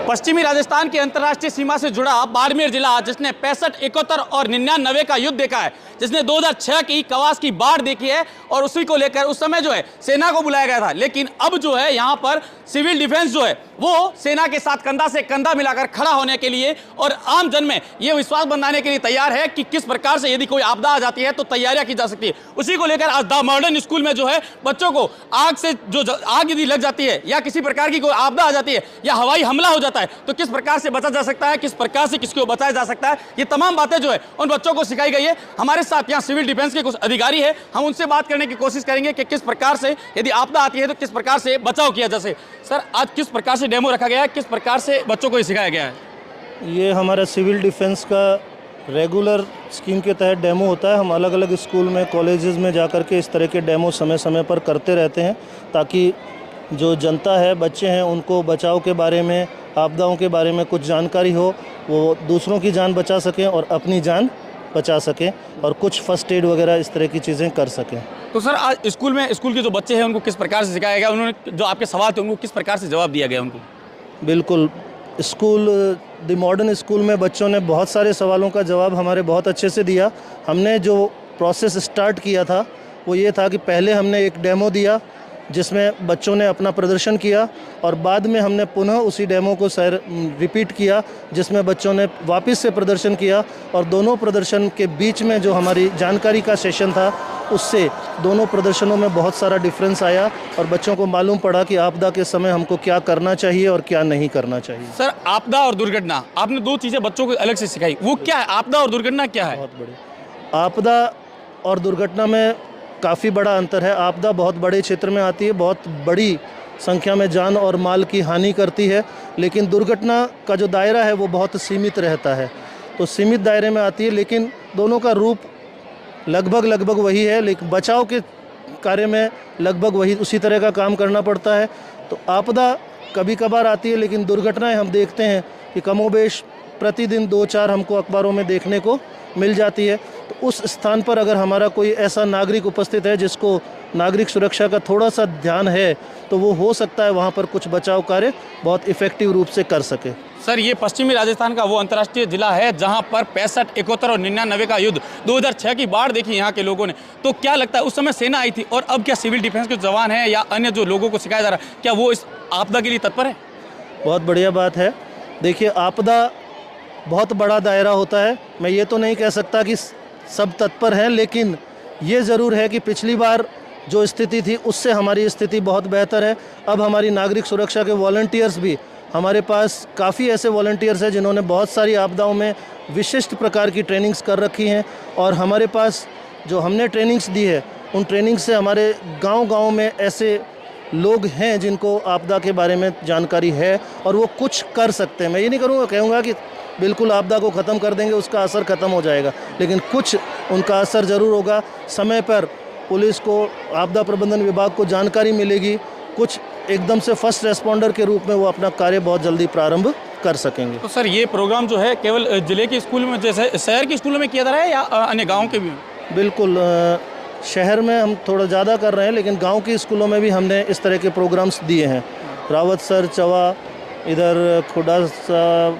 पश्चिमी राजस्थान की अंतर्राष्ट्रीय सीमा से जुड़ा बाड़मेर जिला, जिसने 65, 71 और 99 का युद्ध देखा है, जिसने 2006 की कवास की बाढ़ देखी है और उसी को लेकर उस समय जो है सेना को बुलाया गया था। लेकिन अब जो है यहाँ पर सिविल डिफेंस जो है वो सेना के साथ कंधा से कंधा मिलाकर खड़ा होने के लिए और आम जन में ये विश्वास बनाने के लिए तैयार है कि किस प्रकार से यदि कोई आपदा आ जाती है तो तैयारियां की जा सकती है। उसी को लेकर आज द मॉडर्न स्कूल में जो है बच्चों को आग से आग यदि लग जाती है या किसी प्रकार की कोई आपदा आ जाती है या हवाई हमला हो जाता है तो किस प्रकार से बचा जा सकता है, किस प्रकार से किसको बचाया जा सकता है, ये तमाम बातें जो है उन बच्चों को सिखाई गई है। हमारे साथ यहाँ सिविल डिफेंस के कुछ अधिकारी है, हम उनसे बात करने की कोशिश करेंगे कि किस प्रकार से यदि आपदा आती है तो किस प्रकार से बचाव किया जा सके। सर, आज किस प्रकार से डेमो रखा गया है, किस प्रकार से बच्चों को ये सिखाया गया है? ये हमारा सिविल डिफेंस का रेगुलर स्कीम के तहत डेमो होता है। हम अलग अलग स्कूल में, कॉलेजेस में जाकर के इस तरह के डेमो समय समय पर करते रहते हैं ताकि जो जनता है, बच्चे हैं, उनको बचाव के बारे में, आपदाओं के बारे में कुछ जानकारी हो, वो दूसरों की जान बचा सकें और अपनी जान बचा सकें और कुछ फर्स्ट एड वगैरह इस तरह की चीज़ें कर सकें। तो सर, आज स्कूल के जो बच्चे हैं उनको किस प्रकार से सिखाया गया, उन्होंने जो आपके सवाल थे उनको किस प्रकार से जवाब दिया गया उनको? बिल्कुल, स्कूल द मॉडर्न स्कूल में बच्चों ने बहुत सारे सवालों का जवाब हमारे बहुत अच्छे से दिया। हमने जो प्रोसेस स्टार्ट किया था वो ये था कि पहले हमने एक डेमो दिया जिसमें बच्चों ने अपना प्रदर्शन किया और बाद में हमने पुनः उसी डेमो को रिपीट किया जिसमें बच्चों ने वापस से प्रदर्शन किया और दोनों प्रदर्शन के बीच में जो हमारी जानकारी का सेशन था उससे दोनों प्रदर्शनों में बहुत सारा डिफरेंस आया और बच्चों को मालूम पड़ा कि आपदा के समय हमको क्या करना चाहिए और क्या नहीं करना चाहिए। सर, आपदा और दुर्घटना, आपने दो चीज़ें बच्चों को अलग से सिखाई, वो क्या है? आपदा और दुर्घटना क्या है? बहुत बड़ी आपदा और दुर्घटना में काफ़ी बड़ा अंतर है। आपदा बहुत बड़े क्षेत्र में आती है, बहुत बड़ी संख्या में जान और माल की हानि करती है, लेकिन दुर्घटना का जो दायरा है वो बहुत सीमित रहता है। तो सीमित दायरे में आती है, लेकिन दोनों का रूप लगभग वही है, लेकिन बचाव के कार्य में लगभग वही उसी तरह का काम करना पड़ता है। तो आपदा कभी कभार आती है, लेकिन दुर्घटनाएं हम देखते हैं कि कमोबेश प्रतिदिन 2-4 हमको अखबारों में देखने को मिल जाती है। तो उस स्थान पर अगर हमारा कोई ऐसा नागरिक उपस्थित है जिसको नागरिक सुरक्षा का थोड़ा सा ध्यान है तो वो हो सकता है वहाँ पर कुछ बचाव कार्य बहुत इफ़ेक्टिव रूप से कर सके। सर, ये पश्चिमी राजस्थान का वो अंतर्राष्ट्रीय जिला है जहाँ पर 65, 71 और 99 का युद्ध 2006 की बाढ़ देखी यहाँ के लोगों ने। तो क्या लगता है उस समय सेना आई थी और अब क्या सिविल डिफेंस के जवान हैं या अन्य जो लोगों को सिखाया जा रहा है, क्या वो इस आपदा के लिए तत्पर है? बहुत बढ़िया बात है। देखिए, आपदा बहुत बड़ा दायरा होता है। मैं ये तो नहीं कह सकता कि सब तत्पर हैं, लेकिन ये ज़रूर है कि पिछली बार जो स्थिति थी उससे हमारी स्थिति बहुत बेहतर है। अब हमारी नागरिक सुरक्षा के वॉलंटियर्स भी, हमारे पास काफ़ी ऐसे वॉलंटियर्स हैं जिन्होंने बहुत सारी आपदाओं में विशिष्ट प्रकार की ट्रेनिंग्स कर रखी हैं और हमारे पास जो हमने ट्रेनिंग्स दी है उन ट्रेनिंग से हमारे गांव-गांव में ऐसे लोग हैं जिनको आपदा के बारे में जानकारी है और वो कुछ कर सकते हैं। मैं ये नहीं कहूँगा कि बिल्कुल आपदा को ख़त्म कर देंगे, उसका असर ख़त्म हो जाएगा, लेकिन कुछ उनका असर ज़रूर होगा। समय पर पुलिस को, आपदा प्रबंधन विभाग को जानकारी मिलेगी, कुछ एकदम से फर्स्ट रेस्पॉन्डर के रूप में वो अपना कार्य बहुत जल्दी प्रारंभ कर सकेंगे। तो सर, ये प्रोग्राम जो है केवल जिले के स्कूल में, जैसे शहर के स्कूलों में किया जा रहा है या अन्य गाँव के भी? बिल्कुल, शहर में हम थोड़ा ज़्यादा कर रहे हैं, लेकिन गाँव के स्कूलों में भी हमने इस तरह के प्रोग्राम्स दिए हैं। रावत सर, चवा, इधर खुडा सा,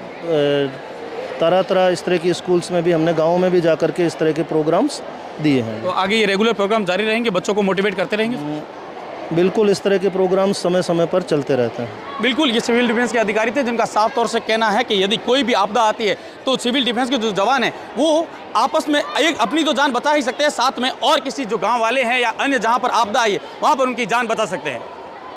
तरह इस तरह की स्कूल्स में भी हमने गाँव में भी जाकर के इस तरह के प्रोग्राम्स दिए हैं। तो आगे ये रेगुलर प्रोग्राम जारी रहेंगे, बच्चों को मोटिवेट करते रहेंगे? बिल्कुल, इस तरह के प्रोग्राम समय समय पर चलते रहते हैं। बिल्कुल, ये सिविल डिफेंस के अधिकारी थे जिनका साफ तौर से कहना है कि यदि कोई भी आपदा आती है तो सिविल डिफेंस के जो जवान हैं वो आपस में एक अपनी तो जान बचा ही सकते हैं, साथ में और किसी जो गांव वाले हैं या अन्य जहां पर आपदा आई है वहां पर उनकी जान बचा सकते हैं।